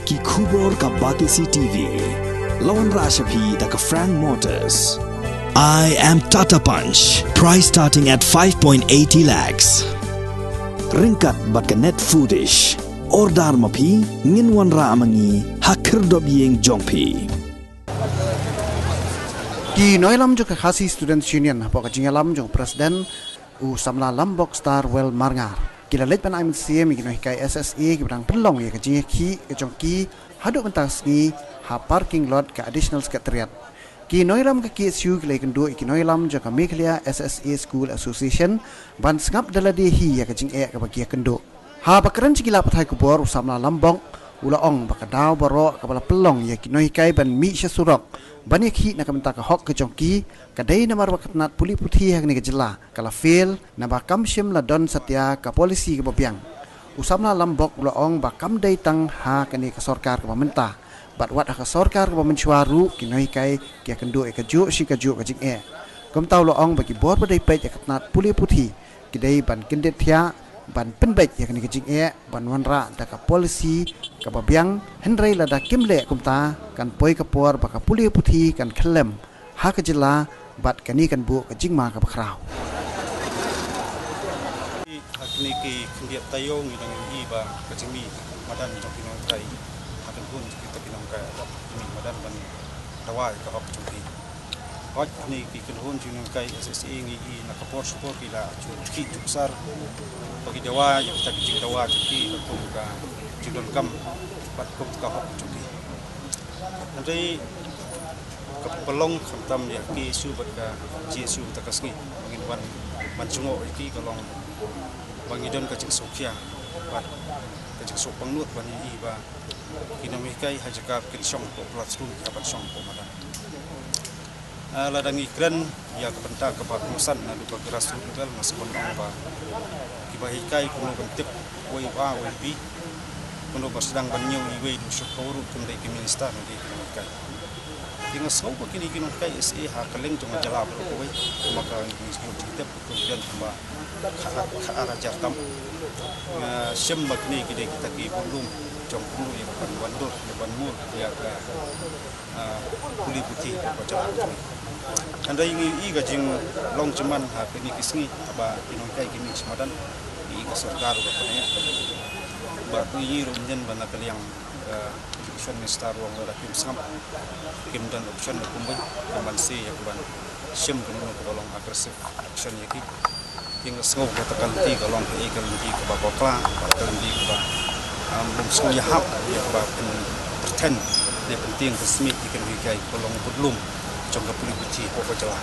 ki khubor ka Batisi TV. Lawan Rashapi da ka Frank Motors. I am Tata Punch. Price starting at 5.80 lakhs. Ringkat bat ka net foodish. Ordar mapi nginwan ra amangi hakir dob yeng jongpi. Ki noilam jo ka khasi Students Union hapo ka jingalam jo presiden u samla lambok star well marngar. Kila let pan I'm CM ki noi kai SSE ki bang pelong ye ka jingi ki ke jongki hadu pentas ni ha parking lot ka additional secretariat. Ki noilam ka KSU ki lai kendo ki noilam jo ka Meghalaya SSE School Association ban sngap daladi hi ya ka jing ka bagi kendo. Ha bakaran cikila pathai kubor samla lambong ulaong bakadaw baro kapala pelong ya ki noi kai ban mi surok. Banyak hi nak mentak hok ke jongki kadai namar wakatnat puli putih yang ni kejela kala fail na bakam shim la don satya ka polisi ke bopiang usamna lambok ulaong bakam dai tang ha kani ka sarkar ke pemerintah bat wat ka sarkar ke pemencuaru kinoi kai kia kendo e kaju si kaju ka jing e kom tau ulaong bagi bor badai pet ya katnat puli putih kidai ban kendet thia ban penbet ya kani ka jing e ban wanra da ka polisi ka babiang henry la da kimle kumta kan poi kapor baka puli putih kan kelem ha ka jela bat kani kan bu ka jingma ka bakrau hakni ki kendiat tayong idang iba ka jingmi madan jong pinong kai hakan pun kita pinong kai mi madan ban tawai ka hok jong pi hot ni ki kenhun junong kai SSE ngi na kapor support kila chu ki juksar bagi dawa yang kita jing dawa ki ko ka jidon kam bat ko ka hok jong pi nanti kapelong khamtam ya ki su bat ka jesu takasngi mangin wan mancungo iki kalong bangidon ka jing sokya bat ka jing sok pangnut ban i ba kinami kai hajakap kin song ko classroom dapat song ko madan ladang ikran ya kepentak kepakusan na duka keras tugal mas pondong ba kibahikai kuno bentik wai wa wai bi kuno basdang banyo iwe du syukuru kumdai ki minister di kai tinga sau ko kini kinong kai SE ha kaleng jong jalap ko wai maka ni sebut kita kemudian ba ka ara jartam sem magni kide kita ki bulung jong kuno ya ban wandur ban mur ya ka puli putih ko jalap anda ingi iga jing long cuman ha kini kisngi aba inong kai kimi semadan iga sarkar ko panya ba kuyi rumjen bana kaliang option minister wong la kim sam kim dan option kumbai kaman si ya kuban sim kuno ko long agresif option yaki inga sngau ko takanti ko long i kalindi ko ba kokla kalindi ko ba bum sung ya hap ya ba pretend dia penting resmi ikan wikai ko long budlum jongga puli putih ko jala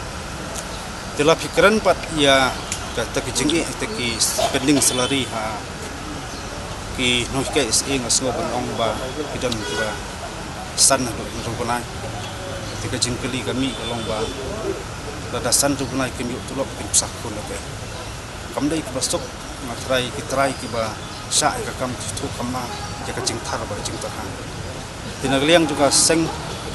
tela pikiran pat ya kata kijingi teki spending salary ha ki noi kai SE ngasngo banong ba kidan ba san do rungkunai tika jingkeli kami kolong ba rada san rungkunai kami tulok pin sakun ke kamdai basok matrai kitrai ki ba sha ka kam tu kama jaka jingthar ba jingtahan tinagliang juga seng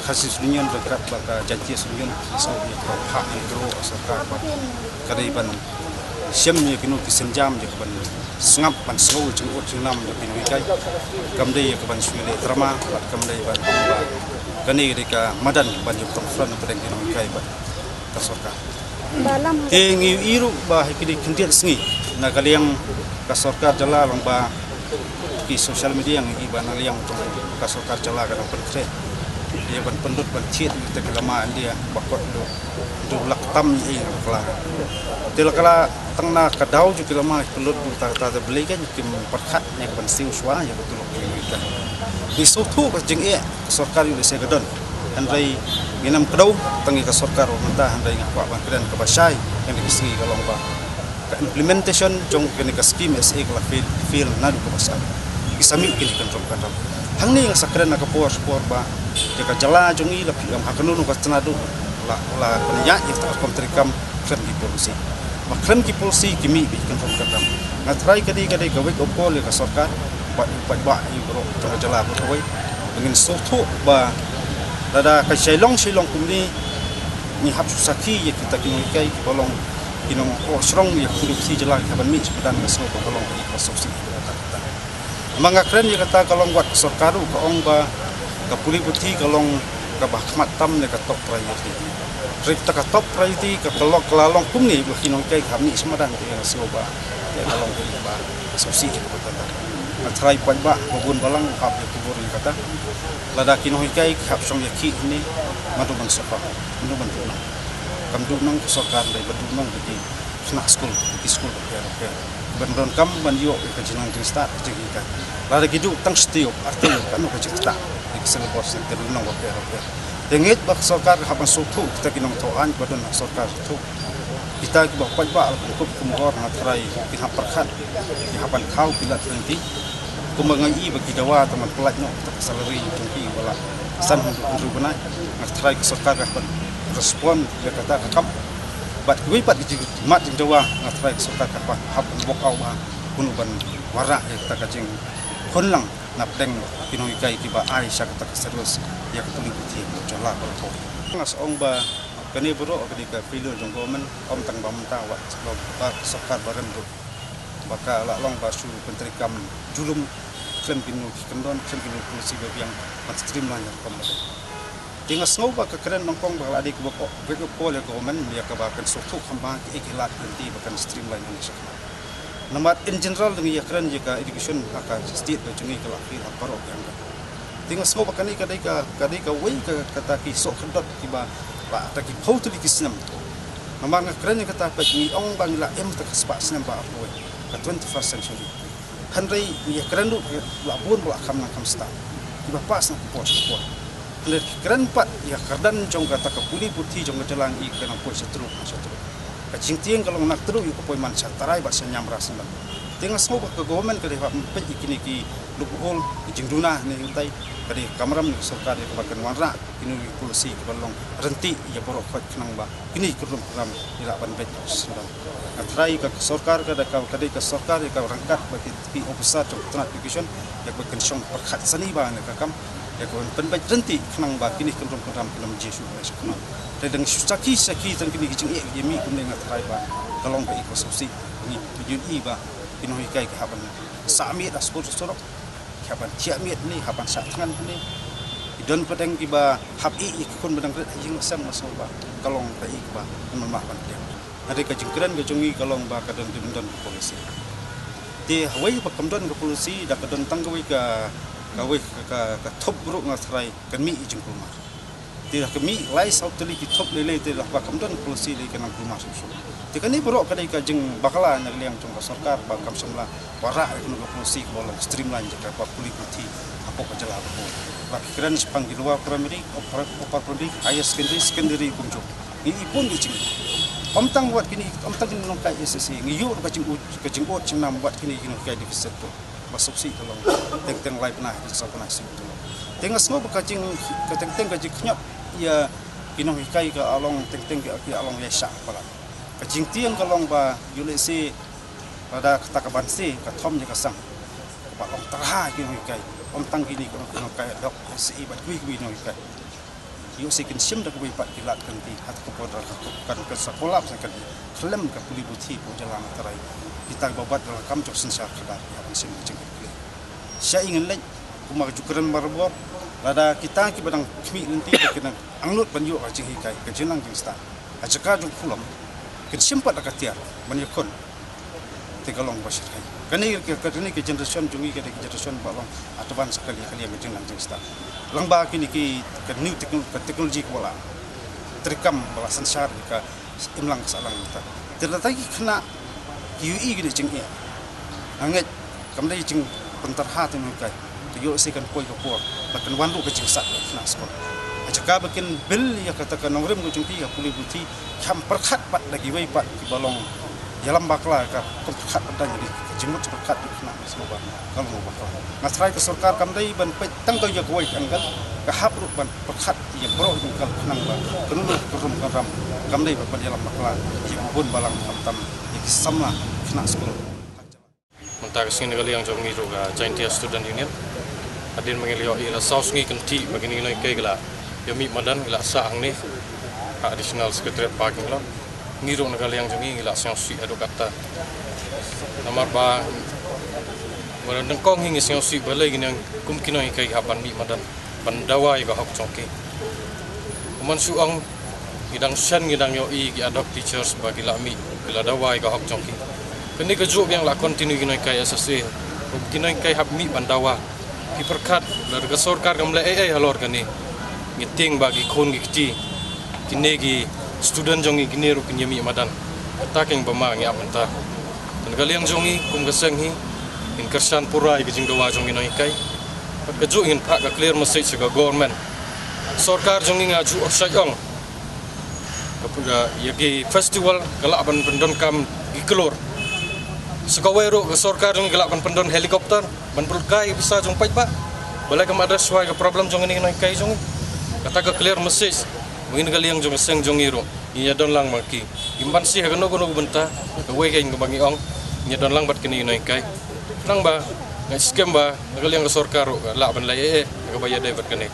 kasus union dekat baka janji union so dia hak hidro sarkar ba kariban syam ni kinu kisenjam je ban sngap ban sngol jengut jenam je kinu kai kamdai ke ban sumile drama bat kamdai ban ba kani deka madan ban yu tongfran pedeng kinu kai ba ka sarkar balam ngi iru ba hikidi kendiat sngi na kaliang ka sarkar jala long ba ki social media yang iban liang ka sarkar jala ka penkre dia ban pendut ban cit kita kelamaan dia bakot do laktam ni kala tilakala tengna kadau ju kelama pendut ta beli kan kim perkhat ni ban siu swa ya betul kita di sotu ka jing e sarkar yu se gadon andai ginam kadau tangi ka sarkar mentah andai ngapa ban kren ka basai yang disingi kalong ba ka implementation jong kene ka scheme SE kala feel nadu ka basai isami kini kan rom kadam hang ni sakren na ka por ba jika jala jongi la piam hakanunu ka tanadu la penya kita kontrikam kren ki polisi makren ki polisi kimi bi kan rom kadam ngatrai kadi gawek opol ka sarkar ba ro jala ko wai dengan soto ba dada ka shailong kumni ni hap susaki ya kita kini kai bolong kinong srong ya kudu si jala ka ban mi sedan ngaso ko bolong ki pasok si Mga keren ya kata kalau buat sorkaru ke ong ba ke puli putih kalau ke bahmat tam ne ke top priority. Rita ke top priority ke kelok kelalong pun ni berkinong kai kami semadan ke soba. Ya kalau ke ba subsidi ke kata. Atrai pajba babun balang hab ya kubur ni kata. Lada kinong kai hab song ya ki ni madu bang sofa. Madu bang tuna. Kam du nang sorkar le badu nang di kena school ke Bandon kam banyo ke jinang krista jigika. Lada gidu tang setiop artinya kan ke cerita. Di selebor sektor nang ke. Dengit bak sorkar haban sutu kita kinong toan badon sorkar tu. Kita ki bak pajba al-kup kumgor ngatrai pihak perkat di haban kau pilat nanti kumangai bagi dawa teman pelat no tak salary tungki wala san untuk benai ngatrai ke sorkar haban respon dia kata kam bat kui pat di mat di dawa ngatrai ke sorkar haban haban bok au ba kunuban wara ya kata kajing konlang napdeng kinoi kai kiba ai syak tak serius ya ketuli putih jala berto ngas ong ba kani bro kani ka pilu jong gomen om tang bam ta wa sebab sorkar barem bro maka la long basu pentrikam julum klem pinu kendon klem pinu polisi yang streamline kom tingas ngau ba ka keren nongkong ba adik ba ko ko le gomen ya ka ba kan sutu khamba ikilat nanti bakan streamline ni syak Namat in general dengan ya keren jika education akan state berjungi ke akhir aparok yang tinggal semua pakani kadai ka way kata ki sok kedot tiba ba ta ki pau tu di kisnam namang keren kata pa ni ong bangla tak sepak senam ba apoy ka 21st century handai ya keren lu labun bula kam sta tiba pas na pos le keren pat ya kardan jong kata ka puli putih jong jalan i kana pos setru kacing tiang kalau nak terus yuk kepoi man satarai bahasa nyamras nang. Tengah semua ke government ke depan pej ikini ki loophole kacing duna ni utai kadi kamaram ni sorkar di kebakan wanra kini polisi ke balong renti ya borok kot kenang ba kini kerum keram tidak ban pej sedang. Atrai ke sorkar ke kadi ke sorkar ke rangkat bagi ki officer transport education ya ke kensong perkhat sani ba ne kakam ya ke pen pej renti kenang ba kini kerum keram kelam jesu bahasa kenang. Dan saki tang kini kicing ye mi kun dengan trai ba kalong ba iko subsi ni yun iba pinoy kai ka haban sami da sport sorok haban cia mi ni haban sa tangan ni idon pedang iba hab i kun bedang jing sam masau ba kalong ba ikba memah ban dia ada ka jingkran ka jungi kalong ba ka don polisi ti hawai ba kamdon ka polisi da ka don tanggawi ka top group ngatrai kan mi jingkul mar tidak kami lais auteli ki top lele tidak bakam don polisi le kana rumah susu tika ni borok kadai ka jeng bakala na liang jong sorkar bakam semla wara kana polisi bolong streamline jaka pa puli putih apa ka jala apa ba pikiran sepang di luar primary opar primary higher secondary punjo ini pun dicing omtang buat kini omtang ni nongkai SSC ngiyu ka jeng ut cengna buat kini kai defisit tu basubsi tolong teng lai pernah disapana sim tolong tengah semua bekacing keteng gaji kenyap ia kinong hikai ke along teng ke along yesa pala kacing tiang kalong ba yulesi pada kata kabansi ka thom je kasang ba ong tarha kinong hikai om tang kini kinong kai dok si ba kui kinong hikai yu sikin sim dak wi pat kilat kanti hat ko podra kan ke sekolah sakan klem ka puli buti po jalan tarai kita babat dalam kam jok sensa kadar ya sim jeng saya ingin lek kumar jukeran marbor lada kita ki badang kmi nanti kena anglut banyu ajing hikai ke jenang jing sta ajaka jong pulam ke simpat dak tiar banyakon tegalong basir kai kani ke generation jungi ke generation balong advance sekali yang jenang jing sta langba kini ki ke new teknologi ko wala terikam balasan syar ka imlang salang kita ternyata ki kena UI gini jing ia anget kamdai jing pentarha tu kai yo sekan koi ko por bakan wandu ke jingsat na skol ajaka bakin bil ya katakan nomrem ko jungti ya puli buti kam perkhat pat lagi wei pat ki balong yalam bakla ka perkhat pada jadi jimut perkhat na semua kalau mau bakla ngasrai ke sorkar kamdai ban pe tang ko ya koi anggal ka haprut ban perkhat ya bro jungkal nang ba kenulu kerum karam kamdai ban yalam bakla ki bun balang tam ki samla na skol mentari sini kali yang jongi juga Jaintia Student Union adin mengelio ila saus ngi kenti begini ngai kai gala yami madan ila saang ni additional secretariat parking lot ngiro nagal yang jongi ila siang si ado kata nomor ba Wala nangkong hingis yang si balay gini kumkinoi kai hapan mi madan pandawai ga hok chongki. Kuman suang gidang shan gidang yo i gi adok teachers bagi lami gila dawai ga hok chongki. Kini kejuk yang la continue gini kai SSA. Kumkinoi kai hap mi pandawa. Ki perkat dari kesorkar kamla halor kani. Ngiting bagi kon gikti. Kini gi student jongi gini ru kinyami madan. Taking bama ngi amenta. Dan kaliang jongi kum geseng hi in kersan pura i gijing dawa jong inoi kai pat kaju in phak ka clear message ga government sarkar jong nga ju orsayong kapuga yagi festival galaban pendon kam giklor sekawero ga sarkar jong galaban pendon helikopter ban pulkai bisa jong pai pa balai kam ada swai ga problem jong inoi kai jong kata ka clear message mungkin kaliang jong seng jong iro iya don lang maki imban si ha no benta ga we ga bangi ong nya don lang bat kini inoi kai nang ba ngai scam ba nagal yang ke sorkar la ban lai ga bayar dai bat kene